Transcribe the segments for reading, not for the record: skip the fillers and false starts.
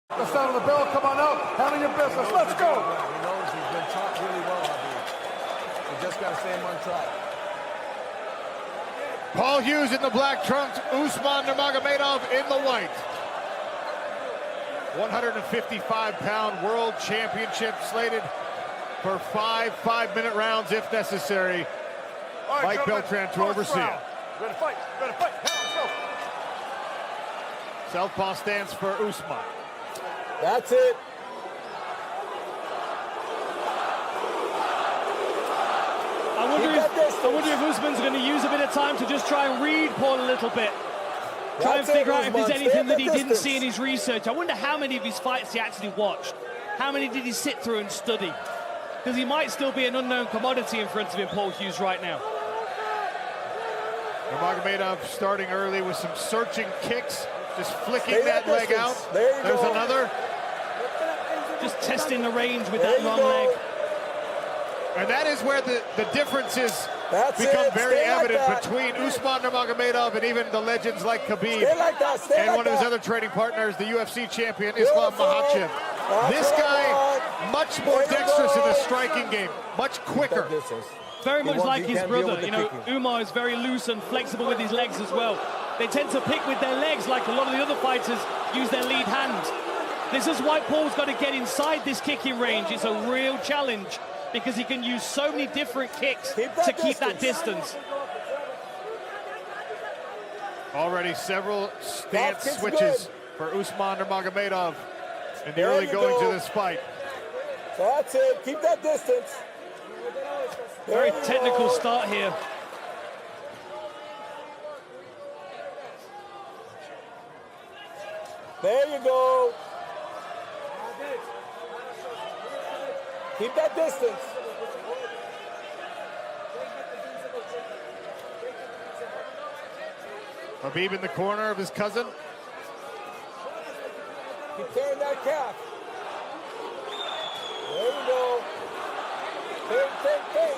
The sound of the bell, come on out, handle your business, let's go! He knows he's been taught really well, Habib. You just got to stay in one track. Paul Hughes in the black trunks, Usman Nurmagomedov in the white. 155-pound world championship slated for 5 minute rounds if necessary. Right, Mike Beltran to oversee it. Ready to fight, ready to fight, let's go! Southpaw stance for Usman. That's it. I wonder if Usman's going to use a bit of time to just try and read Paul a little bit. Try and figure out if there's anything that he didn't see in his research. I wonder how many of his fights he actually watched. How many did he sit through and study? Because he might still be an unknown commodity in front of him, Paul Hughes, right now. Nurmagomedov starting early with some searching kicks, just flicking that leg out. There's another. Just testing the range with that long leg. And that is where the differences become very evident between Usman Nurmagomedov and even the legends like Khabib and one of his other training partners, the UFC champion, Islam Makhachev. This guy, much more dexterous in the striking game, much quicker. Very much like his brother. You know, Umar is very loose and flexible with his legs as well. They tend to pick with their legs like a lot of the other fighters use their lead hand. This is why Paul's got to get inside this kicking range. It's a real challenge because he can use so many different kicks to keep that distance. Already several stance switches for Usman Nurmagomedov in the early goings of this fight. That's it. Keep that distance. Very technical start here. There you go. Keep that distance. Khabib in the corner of his cousin. Keep tearing that calf. There you go. Take. There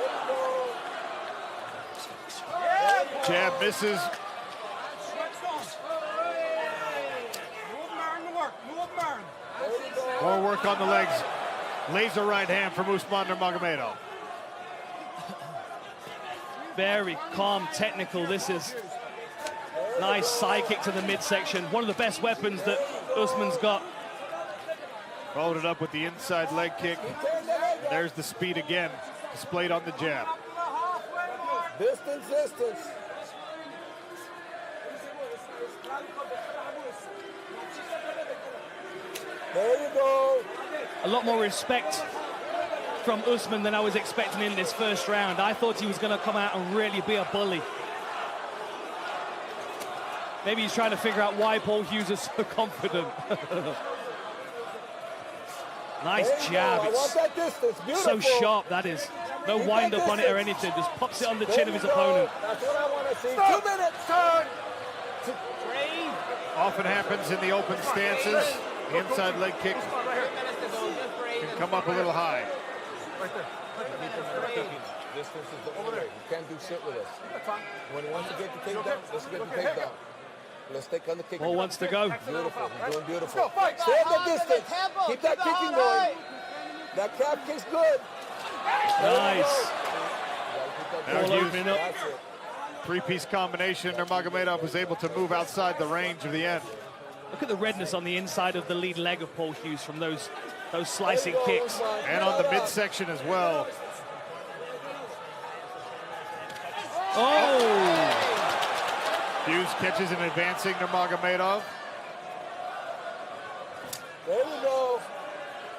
you go. Jab misses. More work on the legs. Laser right hand from Usman Nurmagomedov. Very calm, technical. This is nice side kick to the midsection. One of the best weapons that Usman's got. Followed it up with the inside leg kick. There's the speed again, displayed on the jab. Distance. There you go. A lot more respect from Usman than I was expecting in this first round. I thought he was going to come out and really be a bully. Maybe he's trying to figure out why Paul Hughes is so confident. Nice jab. It's so sharp, that is. No wind up on it or anything. Just pops it on the chin of his opponent. That's what I want to see. 2 minutes. Turn. Often happens in the open stances. The inside leg kick can come up a little high. Distance is the only way. You can't do shit with us. When he wants to get the takedown, let's get the takedown. Let's take on the kick. Paul wants to go. Beautiful. He's doing beautiful. Stay at the distance. Keep that kicking going. That calf kick's good. Nice. Now opening up. Three-piece combination. Nurmagomedov was able to move outside the range of the end. Look at the redness on the inside of the lead leg of Paul Hughes from those slicing kicks. And on the midsection as well. Oh! Hughes catches an advancing Nurmagomedov. There you go.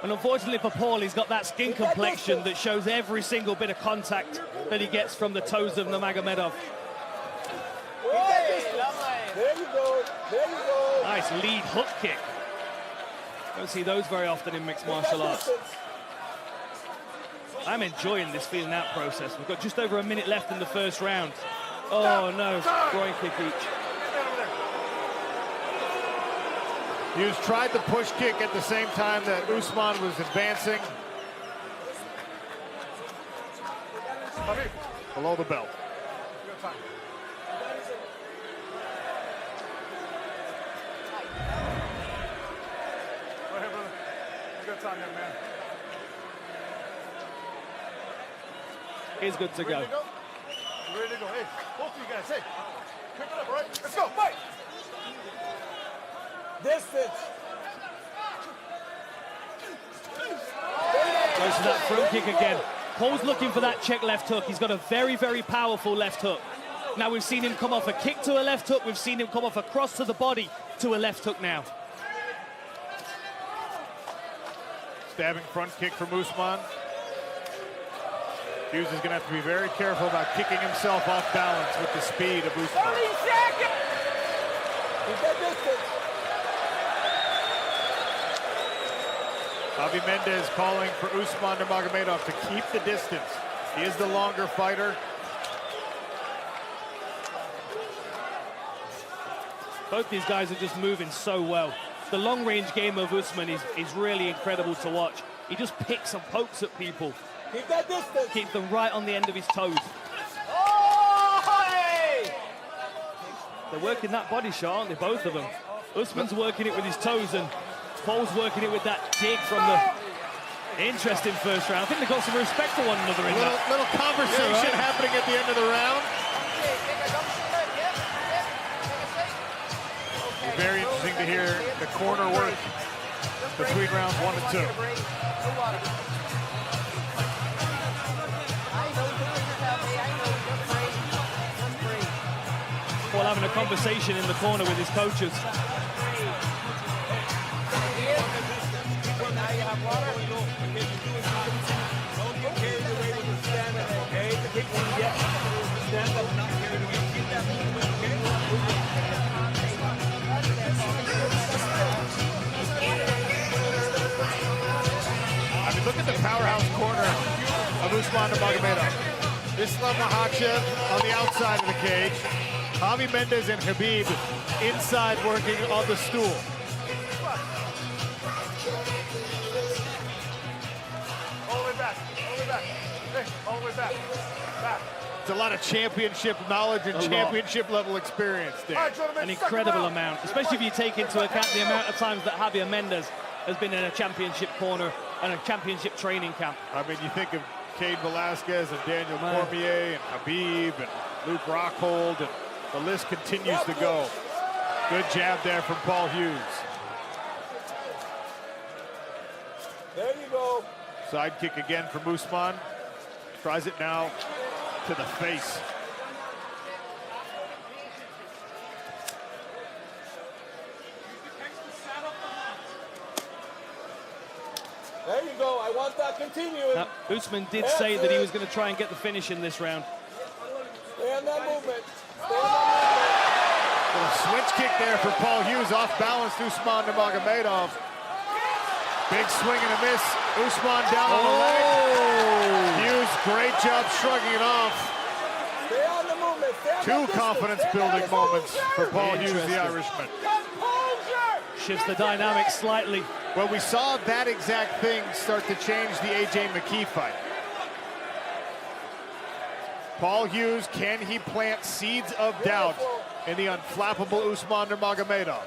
And unfortunately for Paul, he's got that skin complexion that shows every single bit of contact that he gets from the toes of Nurmagomedov. There you go. There you go. Nice lead hook kick. Don't see those very often in mixed martial arts. I'm enjoying this feeling out process. We've got just over a minute left in the first round. Oh no, groin kick each. Hughes tried the push kick at the same time that Usman was advancing. Below the belt. That's on there, man. He's good to go. Ready to go? You ready to go? Hey, both of you guys, hey. Pick it up, all right? Let's go, fight! Distance. Goes for that front kick again. Paul's looking for that check left hook. He's got a very, very powerful left hook. Now we've seen him come off a kick to a left hook. We've seen him come off a cross to the body to a left hook now. Stabbing front kick from Usman. Hughes is going to have to be very careful about kicking himself off balance with the speed of Usman. 30 seconds. Keep that distance. Javi Mendez calling for Usman Nurmagomedov to keep the distance. He is the longer fighter. Both these guys are just moving so well. The long-range game of Usman is really incredible to watch. He just picks and pokes at people. Keep that distance. Keep them right on the end of his toes. Oh, hey! They're working that body shot, aren't they, both of them? Usman's working it with his toes, and Paul's working it with that dig from the interesting first round. I think they've got some respect for one another in that. Little conversation happening at the end of the round. It'll be very interesting to hear the corner work between rounds 1 and 2. Paul having a conversation in the corner with his coaches. I mean, look at the powerhouse corner of Usman Nurmagomedov. Islam Makhachev on the outside of the cage. Javi Mendez and Khabib inside working on the stool. All the way back, all the way back. Hey, all the way back. Back. It's a lot of championship knowledge and championship level experience there. All right, gentlemen, An second incredible round. amount, especially if you take into account the amount of times that Javier Mendez has been in a championship corner and a championship training camp. I mean, you think of Cain Velasquez and Daniel Cormier and Khabib and Luke Rockhold, and the list continues to go. Good jab there from Paul Hughes. There you go. Side kick again from Usman. Tries it now to the face. There you go. I want that continuing. Now, Usman did say that he was going to try and get the finish in this round. Stay on that movement. Stay on that Little switch kick there for Paul Hughes. Off balance, Usman Nurmagomedov. Big swing and a miss. Usman down on the leg. Hughes, great job shrugging it off. movement. Stay on the movement. Stay on Two that confidence-building distance. moments for Paul Hughes, the Interesting. Irishman. Composure. Shifts the dynamic slightly. Well, we saw that exact thing start to change the A.J. McKee fight. Paul Hughes, can he plant seeds of doubt in the unflappable Usman Nurmagomedov?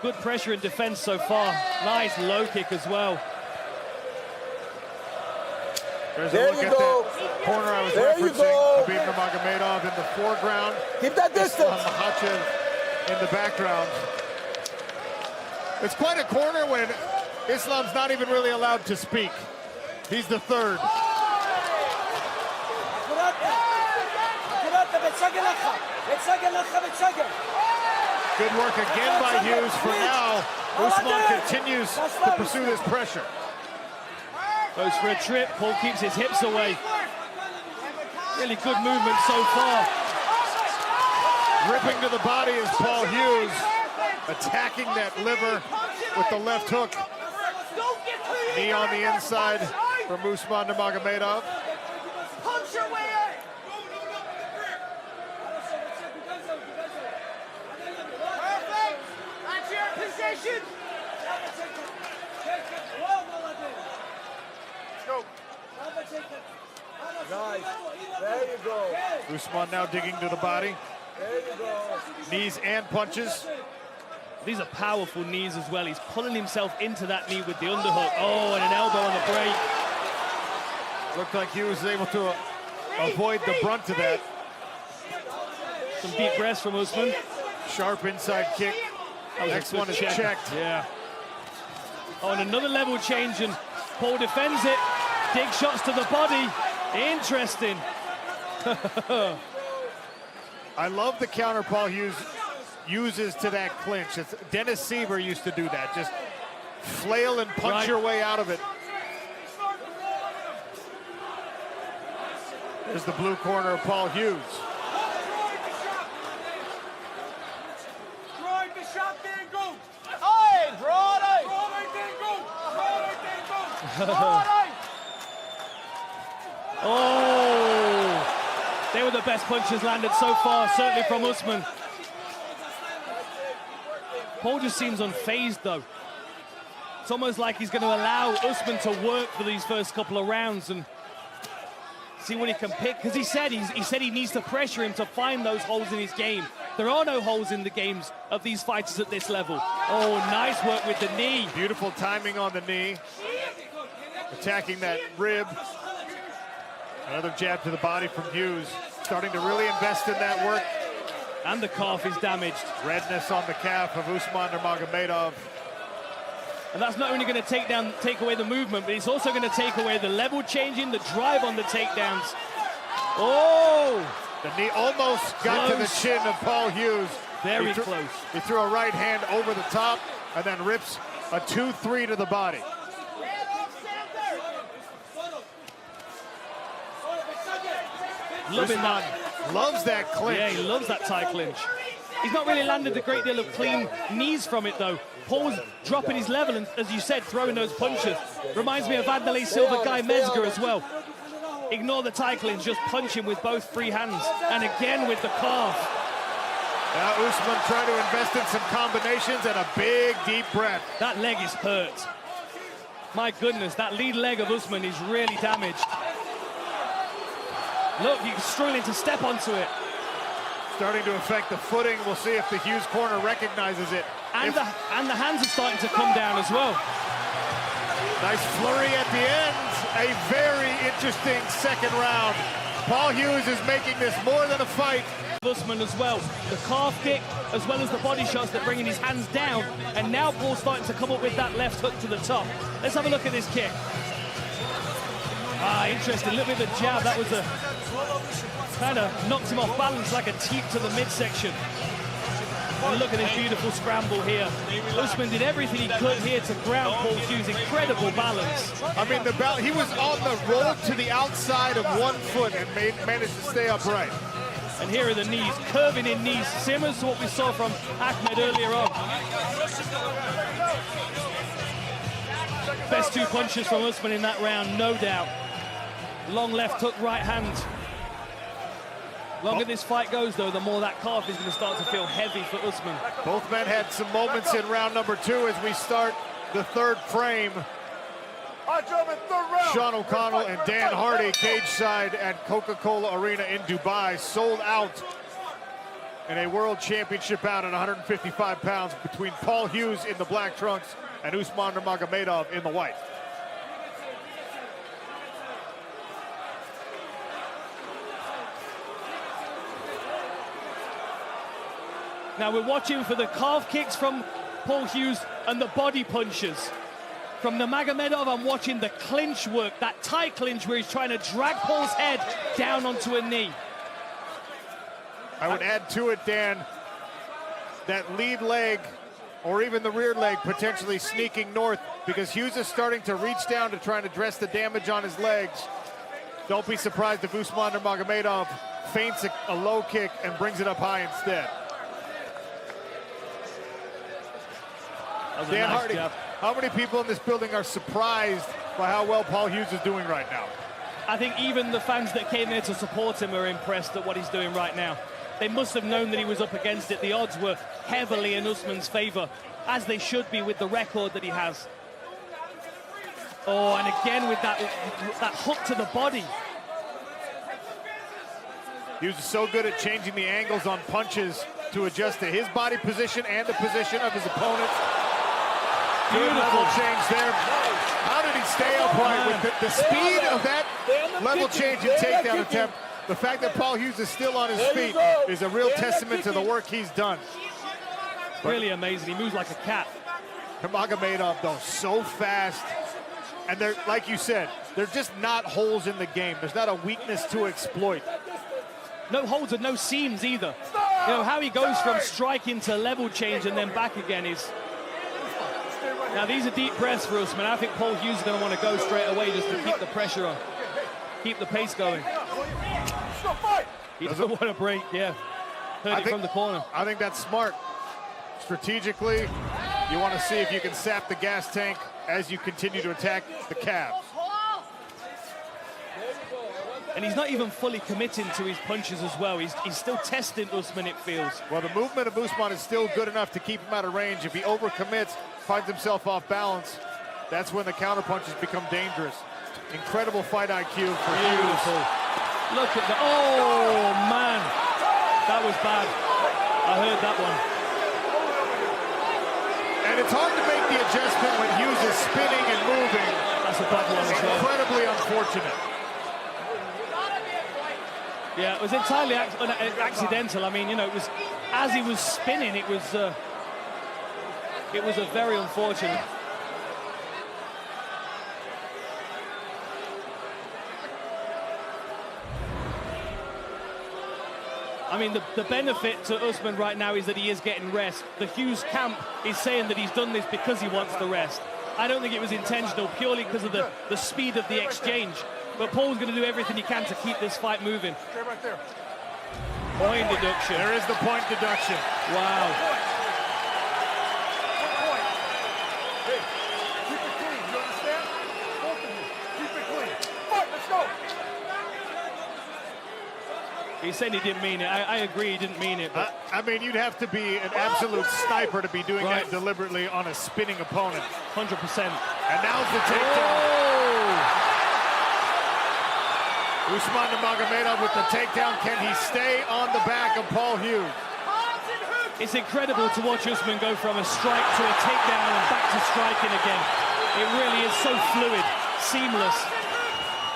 Good pressure and defense so far. Nice low kick as well. There's There a look you at go. that corner I was There you referencing. go. Khabib Nurmagomedov in the foreground. Keep that Islam distance. Makhachev in the background. It's quite a corner when Islam's not even really allowed to speak. He's the third. Good work again by Hughes. For now, Usman continues to pursue this pressure. Goes for a trip. Paul keeps his hips away. Really good movement so far. Ripping to the body is Paul Hughes, attacking that liver with the left hook. Knee on the inside from Usman Nurmagomedov. Punch your way in. Perfect. That's your position. Go. Nice. There you go. Usman now digging to the body. There you go. Knees and punches. These are powerful knees as well. He's pulling himself into that knee with the underhook. Oh, and an elbow on the break. Looked like he was able to avoid the brunt of that. Some deep breaths from Usman. Sharp inside kick. Next one is checked. Yeah. Oh, and another level change, and Paul defends it. Dig shots to the body. Interesting. I love the counter Paul Hughes uses to that clinch. Dennis Sieber used to do that. Just flail and punch your way out of it. There's the blue corner of Paul Hughes. Oh, they were the best punches landed so far, certainly from Usman. Paul just seems unfazed, though. It's almost like he's going to allow Usman to work for these first couple of rounds and see what he can pick. Because he said he needs to pressure him to find those holes in his game. There are no holes in the games of these fighters at this level. Oh, nice work with the knee. Beautiful timing on the knee. Attacking that rib. Another jab to the body from Hughes. Starting to really invest in that work. And the calf is damaged. Redness on the calf of Usman Nurmagomedov. And that's not only going to take away the movement, but it's also going to take away the level changing, the drive on the takedowns. Oh! The knee almost got to the chin of Paul Hughes. Very close. He threw a right hand over the top and then rips a 2-3 to the body. Loving that. Loves that clinch. Yeah, he loves that tie clinch. He's not really landed a great deal of clean knees from it, though. Paul's dropping his level and, as you said, throwing those punches. Reminds me of Vanderlei Silva, Guy Mezger as well. Ignore the tie clinch, just punch him with both free hands. And again with the calf. Now Usman trying to invest in some combinations and a big, deep breath. That leg is hurt. My goodness, that lead leg of Usman is really damaged. Look, he's struggling to step onto it. Starting to affect the footing. We'll see if the Hughes corner recognizes it. And the hands are starting to come down as well. Nice flurry at the end. A very interesting second round. Paul Hughes is making this more than a fight. Usman as well. The calf kick as well as the body shots that bringing his hands down. And now Paul's starting to come up with that left hook to the top. Let's have a look at this kick. Ah, interesting. Look at the jab. That was a kind of knocked him off balance like a teep to the midsection. And look at this beautiful scramble here. Usman did everything he could here to ground Paul Hughes. Incredible balance. I mean, he was on the roll to the outside of one foot and managed to stay upright. And here are the knees, curving in knees, similar to what we saw from Ahmed earlier on. Best two punches from Usman in that round, no doubt. Long left hook, right hand. Longer this fight goes, though, the more that calf is going to start to feel heavy for Usman. Both men had some moments in round number 2 as we start the third frame. Sean O'Connell and Dan Hardy, cage side at Coca-Cola Arena in Dubai, sold out in a world championship bout at 155 pounds between Paul Hughes in the black trunks and Usman Nurmagomedov in the white. Now we're watching for the calf kicks from Paul Hughes and the body punches. From Nurmagomedov, I'm watching the clinch work, that tie clinch where he's trying to drag Paul's head down onto a knee. I would add to it, Dan, that lead leg or even the rear leg potentially sneaking north because Hughes is starting to reach down to try and address the damage on his legs. Don't be surprised if Usman Nurmagomedov feints a low kick and brings it up high instead. Dan Hardy, how many people in this building are surprised by how well Paul Hughes is doing right now? I think even the fans that came there to support him are impressed at what he's doing right now. They must have known that he was up against it. The odds were heavily in Usman's favor, as they should be with the record that he has. Oh, and again with that hook to the body. Hughes is so good at changing the angles on punches to adjust to his body position and the position of his opponent. Good level change there. How did he stay upright with the speed of that level change and takedown attempt? The fact that Paul Hughes is still on his feet is a real testament to the work he's done. Really amazing. He moves like a cat. Nurmagomedov, though, so fast. And they're, like you said, they're just not holes in the game. There's not a weakness to exploit. No holes and no seams either. You know, how he goes from striking to level change and then back again is... Now, these are deep breaths for Usman. I think Paul Hughes is going to want to go straight away just to keep the pressure on. Keep the pace going. He doesn't want to break, yeah. Heard it from the corner. I think that's smart. Strategically, you want to see if you can sap the gas tank as you continue to attack the calves. And he's not even fully committing to his punches as well. He's still testing Usman, it feels. Well, the movement of Usman is still good enough to keep him out of range. If he overcommits, finds himself off balance, that's when the counter punches become dangerous. Incredible fight IQ for Beautiful. Look at the... Oh, man. That was bad. I heard that one. And it's hard to make the adjustment when Hughes is spinning and moving. That's a bad one as well. Incredibly unfortunate. Yeah, it was entirely accidental. I mean, you know, it was as he was spinning, it was a very unfortunate. I mean, the benefit to Usman right now is that he is getting rest. The Hughes camp is saying that he's done this because he wants the rest. I don't think it was intentional, purely because of the speed of the exchange. But Paul's going to do everything he can to keep this fight moving. Stay right there. Point deduction. There is the point deduction. Wow. Point. Hey, keep it clean. You understand? Both of you. Keep it clean. Fight, let's go. He said he didn't mean it. I agree he didn't mean it. But I mean, you'd have to be an absolute sniper to be doing that deliberately on a spinning opponent. 100%. And now's the takedown. Usman Nurmagomedov with the takedown. Can he stay on the back of Paul Hughes? It's incredible to watch Usman go from a strike to a takedown and back to striking again. It really is so fluid, seamless.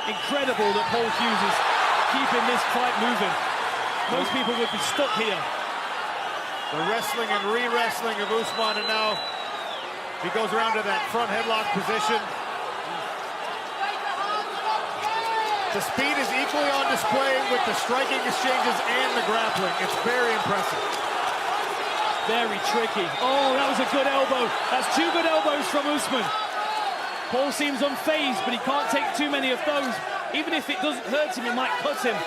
Incredible that Paul Hughes is keeping this fight moving. Most people would be stuck here. The wrestling and re-wrestling of Usman, and now he goes around to that front headlock position. The speed is equally on display with the striking exchanges and the grappling. It's very impressive. Very tricky. Oh, that was a good elbow. That's two good elbows from Usman. Paul seems unfazed, but he can't take too many of those. Even if it doesn't hurt him, it might cut him.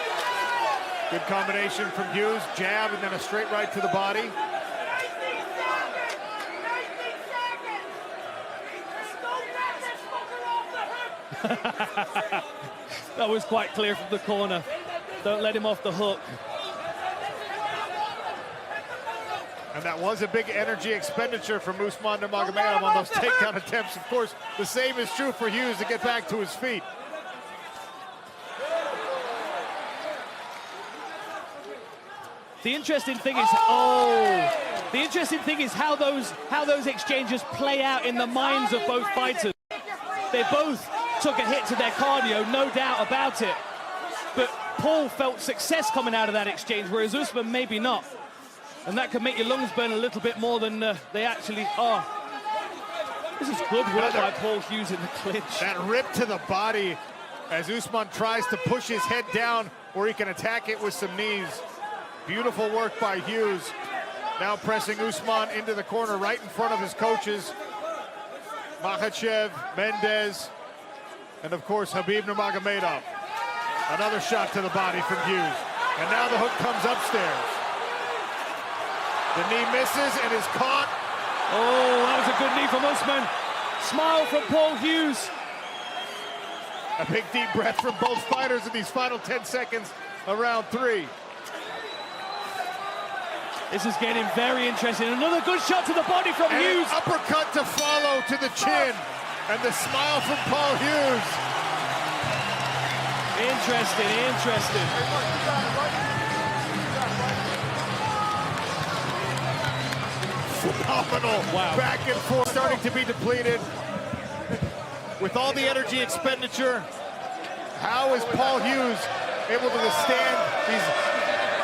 Good combination from Hughes. Jab and then a straight right to the body. That was quite clear from the corner. Don't let him off the hook. And that was a big energy expenditure from Usman Nurmagomedov on those takedown attempts. Of course, the same is true for Hughes to get back to his feet. The interesting thing is, how those exchanges play out in the minds of both fighters. They both took a hit to their cardio, no doubt about it. But Paul felt success coming out of that exchange, whereas Usman maybe not. And that can make your lungs burn a little bit more than they actually are. This is good work by Paul Hughes in the clinch. That rip to the body as Usman tries to push his head down where he can attack it with some knees. Beautiful work by Hughes. Now pressing Usman into the corner right in front of his coaches. Makhachev, Mendez, and of course Khabib Nurmagomedov. Another shot to the body from Hughes. And now the hook comes upstairs. The knee misses and is caught. Oh, that was a good knee from Usman. Smile from Paul Hughes. A big deep breath from both fighters in these final 10 seconds of round 3. This is getting very interesting. Another good shot to the body from Hughes. An uppercut to follow to the chin. And the smile from Paul Hughes. Interesting, interesting. phenomenal. Wow. Back and forth, starting to be depleted. With all the energy expenditure, how is Paul Hughes able to withstand these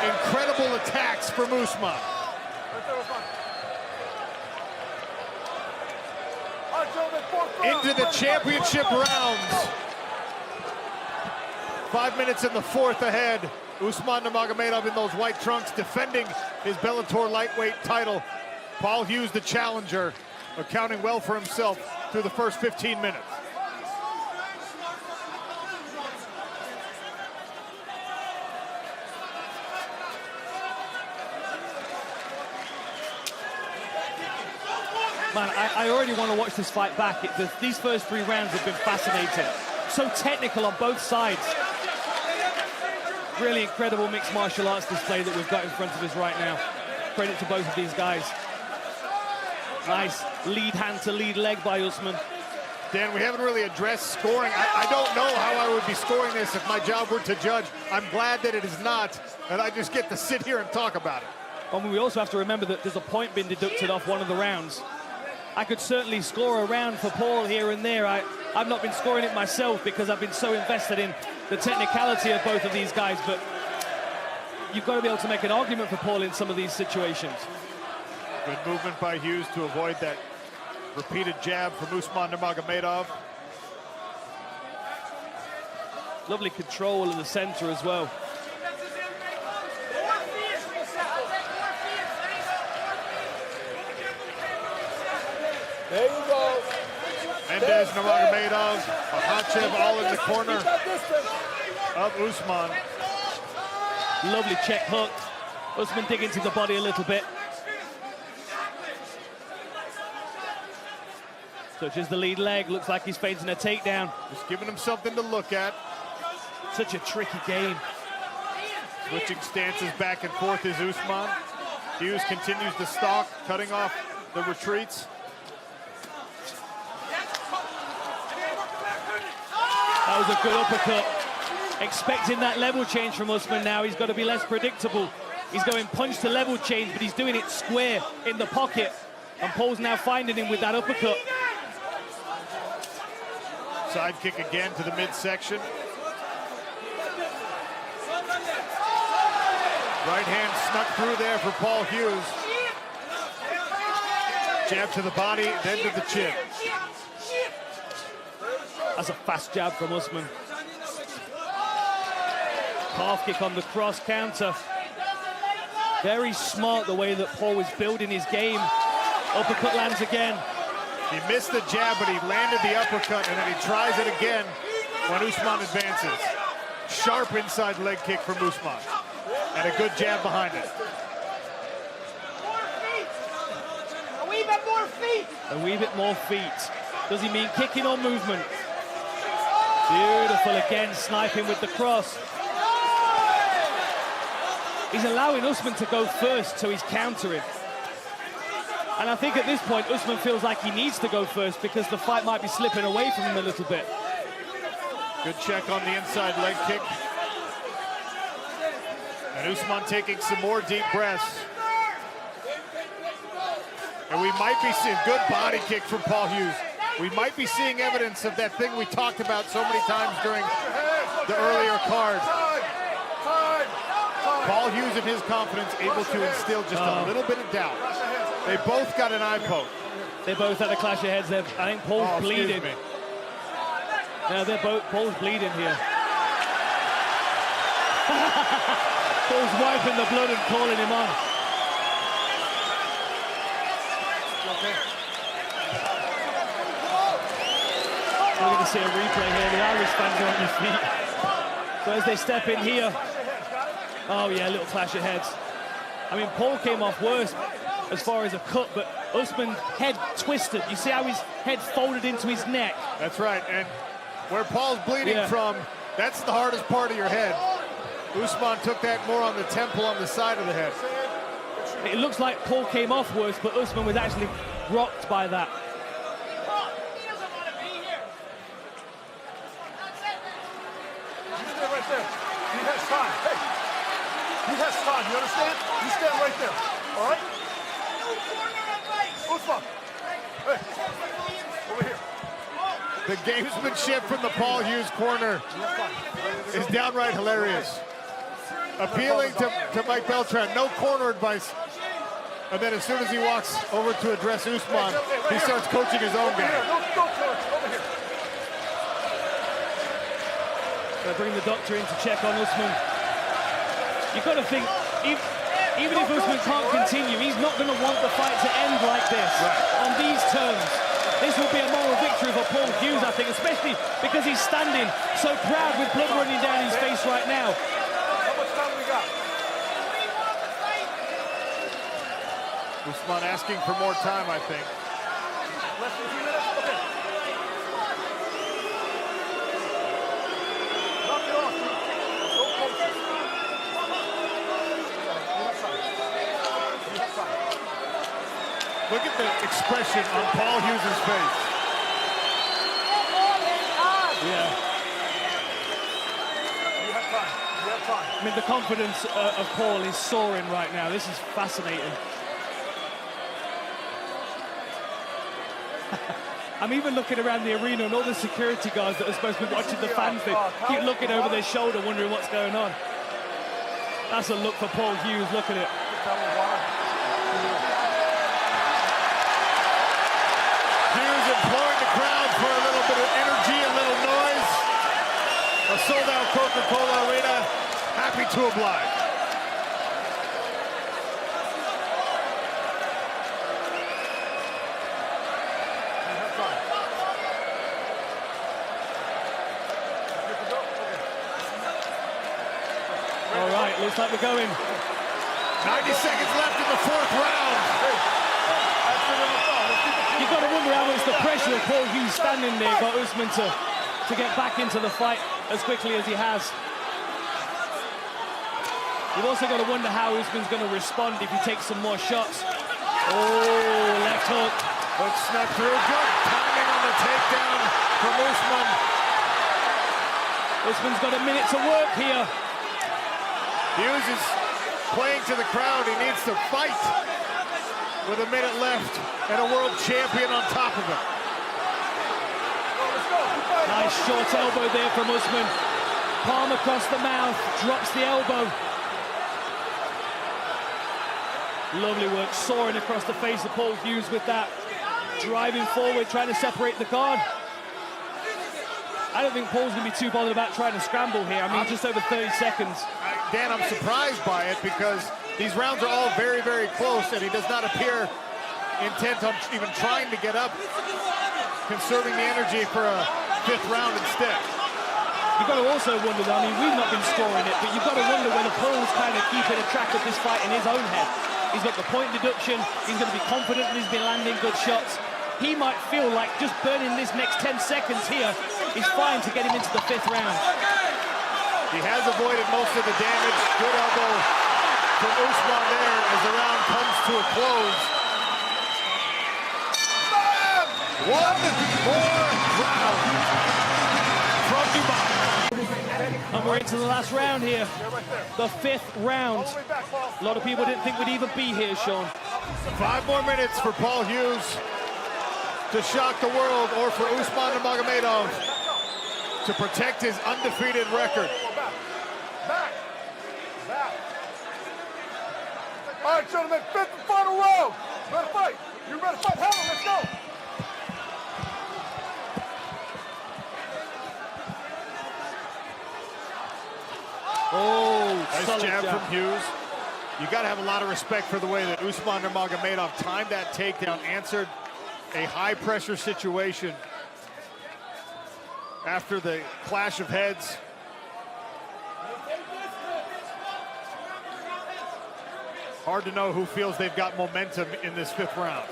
incredible attacks from Usman? Into the championship rounds. 5 minutes in the fourth ahead. Usman Nurmagomedov in those white trunks defending his Bellator lightweight title. Paul Hughes, the challenger, accounting well for himself through the first 15 minutes. Man, I already want to watch this fight back. These first 3 rounds have been fascinating. So technical on both sides. Really incredible mixed martial arts display that we've got in front of us right now. Credit to both of these guys. Nice lead hand to lead leg by Usman. Dan, we haven't really addressed scoring. I don't know how I would be scoring this if my job were to judge. I'm glad that it is not, and I just get to sit here and talk about it. Well, we also have to remember that there's a point being deducted off one of the rounds. I could certainly score a round for Paul here and there. I've not been scoring it myself because I've been so invested in the technicality of both of these guys, but you've got to be able to make an argument for Paul in some of these situations. Good movement by Hughes to avoid that repeated jab from Usman Nurmagomedov. Lovely control in the center as well. There you go. Mendez, Nurmagomedov, Makhachev all in the corner of Usman. Lovely check hook. Usman dig into the body a little bit. Touches the lead leg. Looks like he's feinting a takedown. Just giving him something to look at. Such a tricky game. Switching stances back and forth is Usman. Hughes continues to stalk, cutting off the retreats. That was a good uppercut. Expecting that level change from Usman now. He's got to be less predictable. He's going punch to level change, but he's doing it square in the pocket. And Paul's now finding him with that uppercut. Side kick again to the midsection. Right hand snuck through there for Paul Hughes. Jab to the body, then to the chin. That's a fast jab from Usman. Calf kick on the cross counter. Very smart the way that Paul was building his game. Uppercut lands again. He missed the jab, but he landed the uppercut, and then he tries it again when Usman advances. Sharp inside leg kick from Usman. And a good jab behind it. A wee bit more feet. A wee bit more feet. Does he mean kicking or movement? Beautiful again, sniping with the cross. He's allowing Usman to go first, so he's countering. And I think at this point, Usman feels like he needs to go first because the fight might be slipping away from him a little bit. Good check on the inside leg kick. And Usman taking some more deep breaths. And we might be seeing a good body kick from Paul Hughes. We might be seeing evidence of that thing we talked about so many times during the earlier card. Paul Hughes and his confidence able to instill just a little bit of doubt. They both got an eye poke. They both had a clash of heads there. I think Paul's bleeding. Now Paul's bleeding here. Paul's wiping the blood and calling him on. We're going to see a replay here. The Irish fans are on their feet. So as they step in here, oh yeah, a little clash of heads. I mean, Paul came off worse as far as a cut, but Usman's head twisted. You see how his head folded into his neck? That's right, and where Paul's bleeding from, that's the hardest part of your head. Usman took that more on the temple, on the side of the head. It looks like Paul came off worse, but Usman was actually rocked by that. Right there. He has time. Hey, he has time. You understand? You stand right there. All right? Usman. Hey. Over here. The gamesmanship from the Paul Hughes corner is downright hilarious. Appealing to Mike Beltran, no corner advice. And then as soon as he walks over to address Usman, he starts coaching his own game. They bring the doctor in to check on Usman. You've got to think, even if Usman can't continue, he's not going to want the fight to end like this, on these terms. This will be a moral victory for Paul Hughes, I think, especially because he's standing so proud with blood running down his face right now. How much time we got? Usman asking for more time, I think. Less than 3 minutes? Okay. Knock it off. So close. Look at the expression on Paul Hughes' face. Yeah. You have time. You have time. I mean, the confidence of Paul is soaring right now. This is fascinating. I'm even looking around the arena and all the security guards that are supposed to be watching the fans. They keep looking over their shoulder, wondering what's going on. That's a look for Paul Hughes. Look at it. Hughes imploring the crowd for a little bit of energy, a little noise. A sold-out Coca-Cola arena, happy to oblige. All right, looks like we're going. 90 seconds left in the fourth round. You've got to wonder how much the pressure of Paul Hughes standing there got Usman to get back into the fight as quickly as he has. You've also got to wonder how Usman's going to respond if he takes some more shots. Oh, left hook. But snuck through. Good timing on the takedown from Usman. Usman's got a minute to work here. Hughes is playing to the crowd. He needs to fight with a minute left and a world champion on top of him. Nice short elbow there from Usman. Palm across the mouth, drops the elbow. Lovely work, soaring across the face of Paul Hughes with that. Driving forward, trying to separate the guard. I don't think Paul's going to be too bothered about trying to scramble here. I mean, just over 30 seconds. Dan, I'm surprised by it because these rounds are all very, very close, and he does not appear intent on even trying to get up, conserving the energy for a fifth round instead. You've got to also wonder, though, I mean, we've not been scoring it, but you've got to wonder whether Paul's kind of keeping a track of this fight in his own head. He's got the point deduction, he's going to be confident and he's been landing good shots. He might feel like just burning this next 10 seconds here is fine to get him into the fifth round. He has avoided most of the damage. Good elbow from Usman there as the round comes to a close. One more round from Dubai. And we're into the last round here, the fifth round. A lot of people didn't think we'd even be here, Sean. 5 more minutes for Paul Hughes to shock the world, or for Usman Nurmagomedov to protect his undefeated record. Back. All right, gentlemen, fifth and final round. Ready to fight? You ready to fight? Hell, let's go. Oh, nice jab from Hughes. You got to have a lot of respect for the way that Usman Nurmagomedov timed that takedown, answered a high-pressure situation after the clash of heads. Hard to know who feels they've got momentum in this fifth round.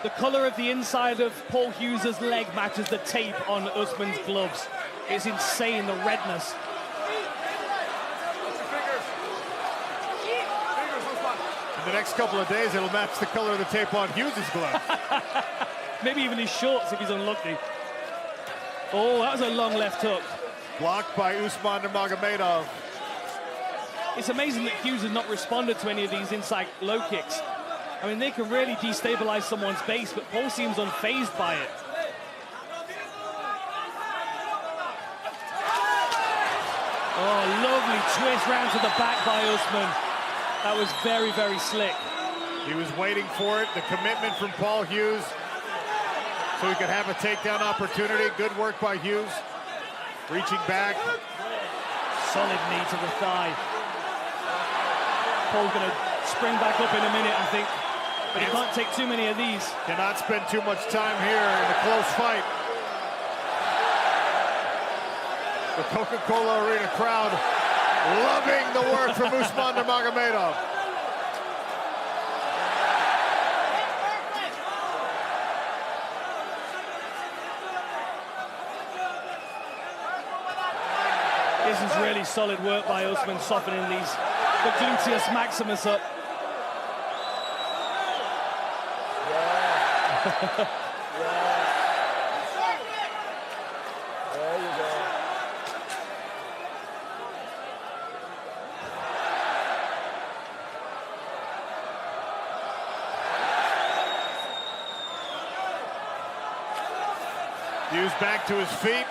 The color of the inside of Paul Hughes' leg matches the tape on Usman's gloves. It's insane, the redness. In the next couple of days, it'll match the color of the tape on Hughes' glove. Maybe even his shorts if he's unlucky. Oh, that was a long left hook. Blocked by Usman Nurmagomedov. It's amazing that Hughes has not responded to any of these inside low kicks. I mean, they can really destabilize someone's base, but Paul seems unfazed by it. Oh, lovely twist round to the back by Usman. That was very, very slick. He was waiting for it, the commitment from Paul Hughes, so he could have a takedown opportunity. Good work by Hughes. Reaching back. Solid knee to the thigh. Paul's going to spring back up in a minute, I think. But he can't take too many of these. Cannot spend too much time here in a close fight. The Coca-Cola Arena crowd loving the work from Usman Nurmagomedov. This is really solid work by Usman, softening the gluteus maximus up. Yeah. There you go. Hughes back to his feet,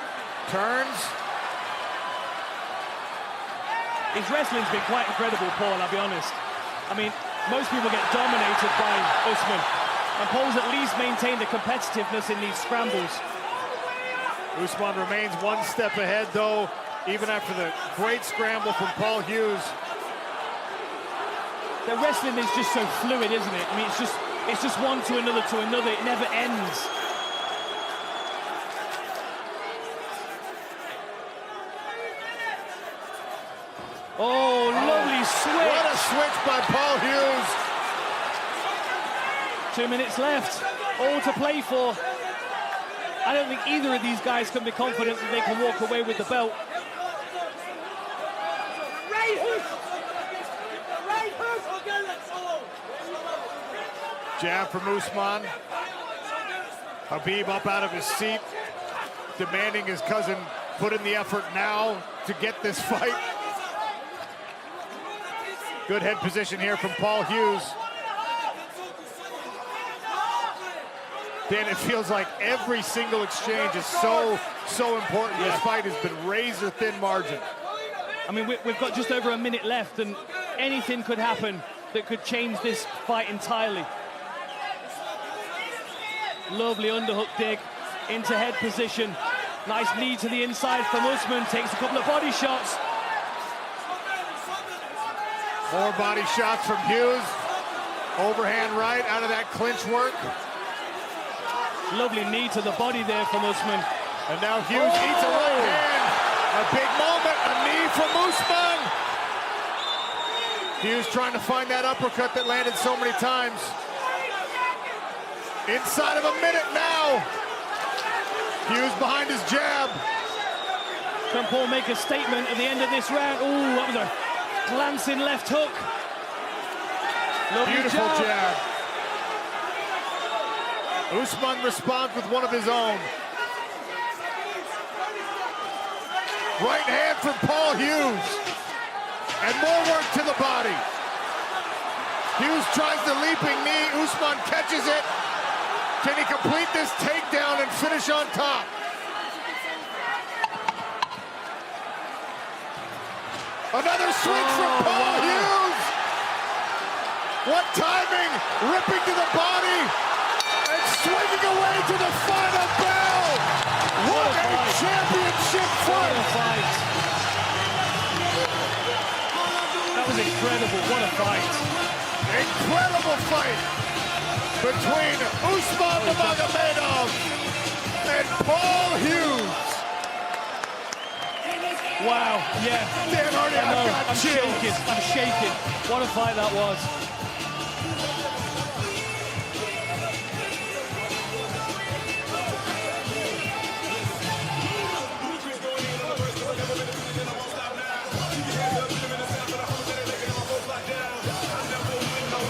turns. His wrestling's been quite incredible, Paul, I'll be honest. I mean, most people get dominated by Usman, and Paul's at least maintained a competitiveness in these scrambles. Usman remains one step ahead, though, even after the great scramble from Paul Hughes. The wrestling is just so fluid, isn't it? I mean, it's just one to another to another. It never ends. Oh, lovely switch. What a switch by Paul Hughes. 2 minutes left, all to play for. I don't think either of these guys can be confident that they can walk away with the belt. Jab from Usman. Habib up out of his seat, demanding his cousin put in the effort now to get this fight. Good head position here from Paul Hughes. Dan, it feels like every single exchange is so important. Yeah. This fight has been razor-thin margin. I mean, we've got just over a minute left, and anything could happen that could change this fight entirely. Lovely underhook dig into head position. Nice knee to the inside from Usman. Takes a couple of body shots. More body shots from Hughes. Overhand right out of that clinch work. Lovely knee to the body there from Usman. And now Hughes eats a right hand. A big moment, a knee from Usman. Hughes trying to find that uppercut that landed so many times. Inside of a minute now. Hughes behind his jab. Can Paul make a statement at the end of this round? Ooh, that was a glancing left hook. Lovely Beautiful jab. Usman responds with one of his own. Right hand from Paul Hughes. And more work to the body. Hughes tries the leaping knee. Usman catches it. Can he complete this takedown and finish on top? Another switch from Paul Hughes. What timing, ripping to the body and swinging away to the final bell. What a championship fight. That was incredible, what a fight. Incredible fight between Usman Nurmagomedov and Paul Hughes. Wow, yeah. Dan Hardy, I'm shaking, I'm shaking. What a fight that was.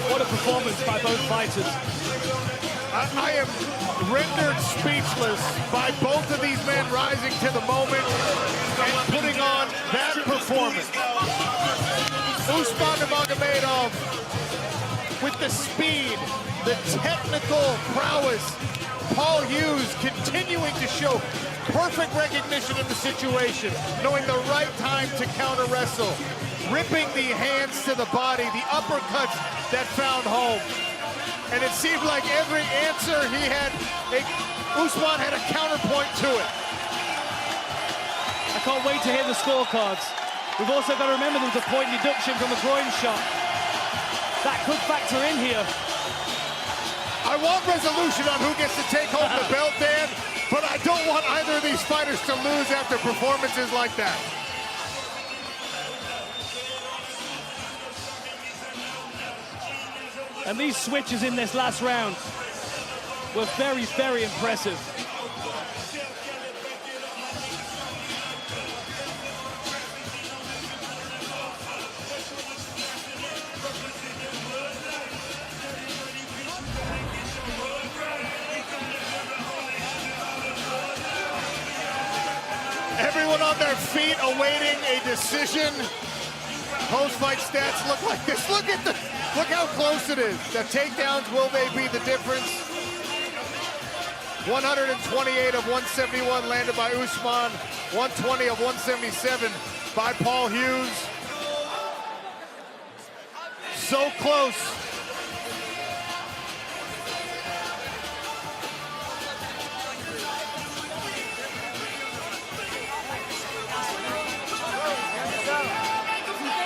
What a performance by both fighters. I am rendered speechless by both of these men rising to the moment and putting on that performance. Usman Nurmagomedov with the speed, the technical prowess. Paul Hughes continuing to show perfect recognition of the situation, knowing the right time to counter wrestle, ripping the hands to the body, the uppercuts that found home. And it seemed like every answer he had, Usman had a counterpoint to it. I can't wait to hear the scorecards. We've also got to remember there was a point deduction from a groin shot. That could factor in here. I want resolution on who gets to take home the belt, Dan, but I don't want either of these fighters to lose after performances like that. And these switches in this last round were very, very impressive. Everyone on their feet awaiting a decision. Post-fight stats look like this. Look how close it is. The takedowns, will they be the difference? 128 of 171 landed by Usman. 120 of 177 by Paul Hughes. So close.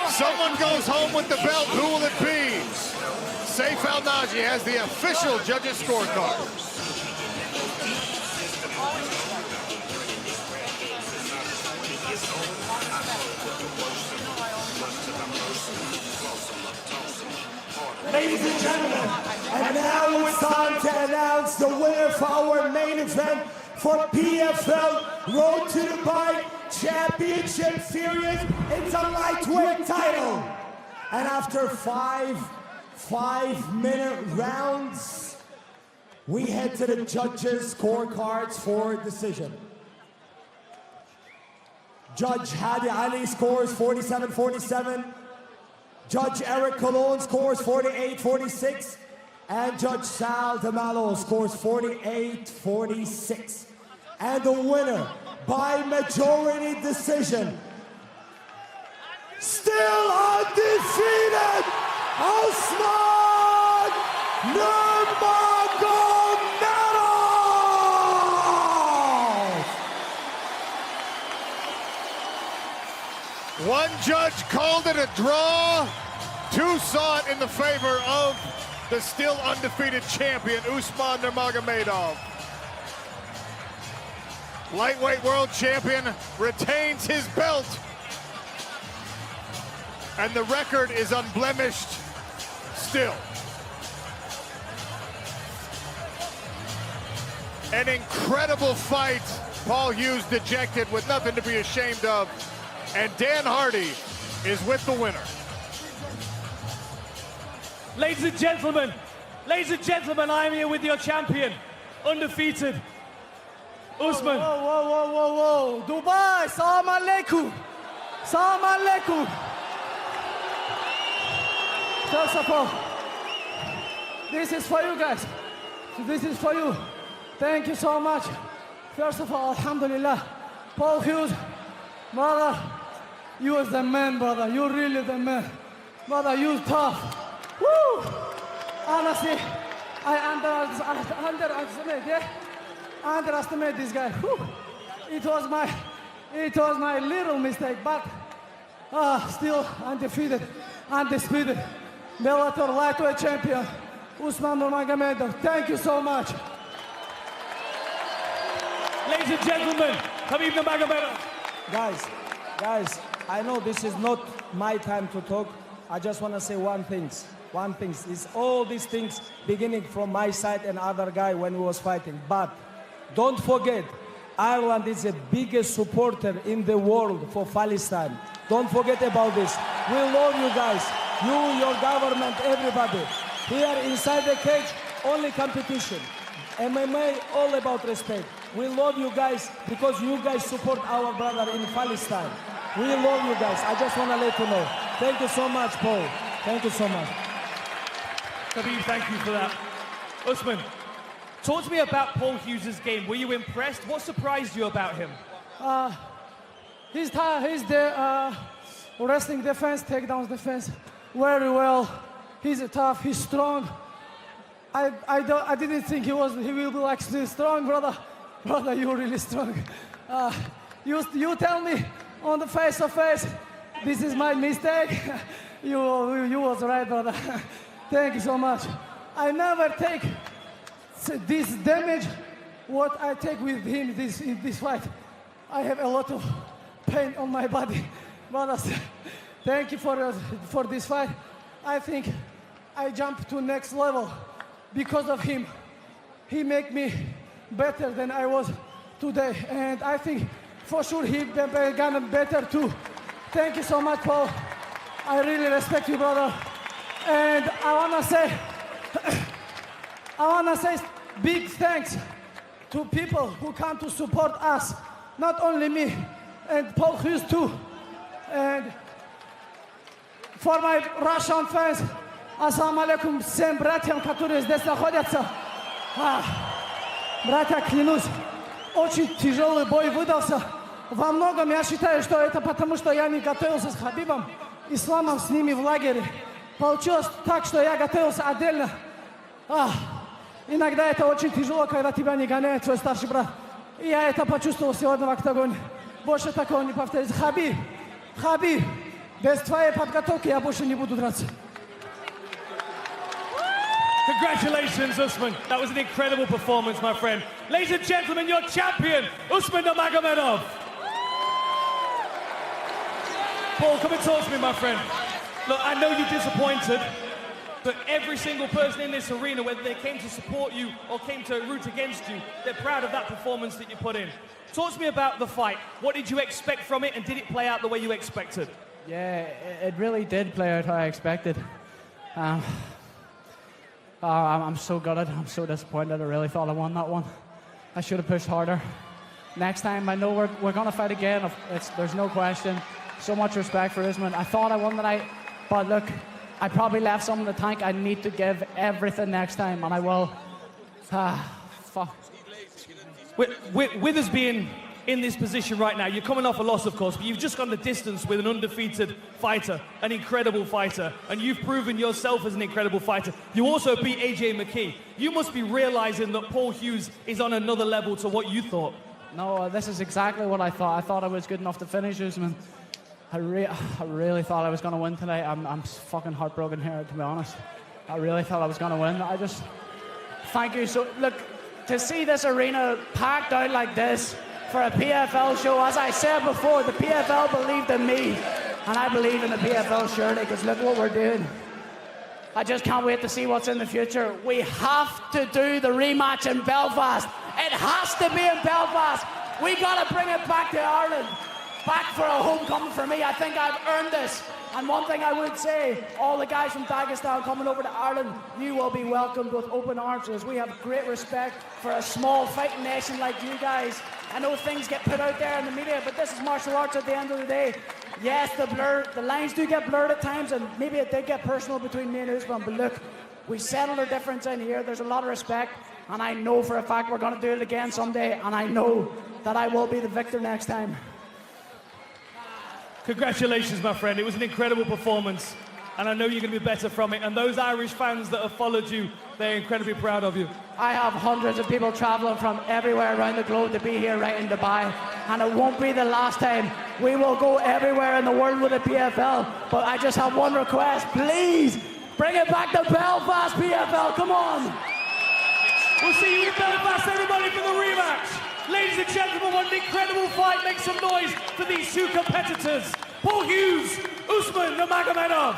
Someone goes home with the belt. Who will it be? Saif Al-Naji has the official judges' scorecard. Ladies and gentlemen, and now it's time to announce the winner for our main event for PFL Road to Dubai Championship Series. It's a lightweight title. And after five-minute rounds, we head to the judges' scorecards for decision. Judge Hadi Ali scores 47-47. Judge Eric Colon scores 48-46. And Judge Sal DeMallo scores 48-46. And the winner by majority decision, still undefeated, Usman Nurmagomedov! One judge called it a draw. Two saw it in the favor of the still undefeated champion, Usman Nurmagomedov. Lightweight world champion retains his belt. And the record is unblemished still. An incredible fight. Paul Hughes dejected with nothing to be ashamed of. And Dan Hardy is with the winner. Ladies and gentlemen, I'm here with your champion, undefeated, Usman. Whoa. Dubai, salam alaikum. Salam alaikum. First of all, this is for you guys. This is for you. Thank you so much. First of all, alhamdulillah. Paul Hughes, brother, you was the man, brother. You really the man. Brother, you tough. Woo! Honestly, I underestimate this guy. Whew. It was my little mistake, but still undefeated, undisputed. Bellator lightweight champion, Usman Nurmagomedov. Thank you so much. Ladies and gentlemen, Khabib Nurmagomedov. Guys, I know this is not my time to talk. I just want to say one thing. Is all these things beginning from my side and other guy when we was fighting. But don't forget, Ireland is the biggest supporter in the world for Palestine. Don't forget about this. We love you guys. You, your government, everybody. Here inside the cage, only competition. MMA, all about respect. We love you guys because you guys support our brother in Palestine. We love you guys. I just want to let you know. Thank you so much, Paul. Thank you so much. Khabib, thank you for that. Usman, talk to me about Paul Hughes' game. Were you impressed? What surprised you about him? He's the wrestling defense, takedowns defense, very well. He's tough. He's strong. I didn't think he will be like this strong, brother. Brother, you're really strong. You tell me on the face to face, this is my mistake. You was right, brother. Thank you so much. I never take this damage what I take with him in this fight. I have a lot of pain on my body. Brother, thank you for this fight. I think I jumped to next level because of him. He make me better than I was today, and I think for sure he gonna better too. Thank you so much, Paul. I really respect you, brother. And I wanna say big thanks to people who come to support us. Not only me, and Paul Hughes too. And for my Russian fans, assalamu alaikum всем братьям, которые здесь находятся. Братья, клянусь, очень тяжелый бой выдался. Во многом я считаю, что это потому, что я не готовился с Хабибом, Исламом с ними в лагере. Получилось так, что я готовился отдельно. Иногда это очень тяжело, когда тебя не гоняет твой старший брат. И я это почувствовал сегодня в октагоне. Больше такого не повторится. Хабиб, без твоей подготовки я больше не буду драться. Congratulations, Usman. That was an incredible performance, my friend. Ladies and gentlemen, your champion, Usman Nurmagomedov. Paul, come and talk to me, my friend. Look, I know you're disappointed, but every single person in this arena, whether they came to support you or came to root against you, they're proud of that performance that you put in. Talk to me about the fight. What did you expect from it, and did it play out the way you expected? Yeah, it really did play out how I expected. I'm so gutted. I'm so disappointed. I really thought I won that one. I should have pushed harder. Next time, I know we're going to fight again. There's no question. So much respect for Usman. I thought I won tonight, but look, I probably left some in the tank. I need to give everything next time, and I will. Fuck. With us being in this position right now, you're coming off a loss, of course, but you've just gone the distance with an undefeated fighter, an incredible fighter, and you've proven yourself as an incredible fighter. You also beat AJ McKee. You must be realizing that Paul Hughes is on another level to what you thought. No, this is exactly what I thought. I thought I was good enough to finish Usman. I really thought I was going to win tonight. I'm fucking heartbroken here, to be honest. I really thought I was going to win. Thank you. So, look, to see this arena packed out like this for a PFL show, as I said before, the PFL believed in me, and I believe in the PFL surely, because look what we're doing. I just can't wait to see what's in the future. We have to do the rematch in Belfast. It has to be in Belfast. We got to bring it back to Ireland. Back for a homecoming for me. I think I've earned this. And one thing I would say, all the guys from Dagestan coming over to Ireland, you will be welcomed with open arms, as we have great respect for a small fighting nation like you guys. I know things get put out there in the media, but this is martial arts at the end of the day. Yes, the lines do get blurred at times, and maybe it did get personal between me and Usman, but look, we settled our difference in here. There's a lot of respect, and I know for a fact we're going to do it again someday, and I know that I will be the victor next time. Congratulations, my friend. It was an incredible performance, and I know you're going to be better from it. And those Irish fans that have followed you, they're incredibly proud of you. I have hundreds of people traveling from everywhere around the globe to be here right in Dubai, and it won't be the last time. We will go everywhere in the world with the PFL, but I just have one request. Please, bring it back to Belfast, PFL. Come on. We'll see you in Belfast, everybody, for the rematch. Ladies and gentlemen, what an incredible fight. Make some noise for these two competitors. Paul Hughes, Usman Nurmagomedov.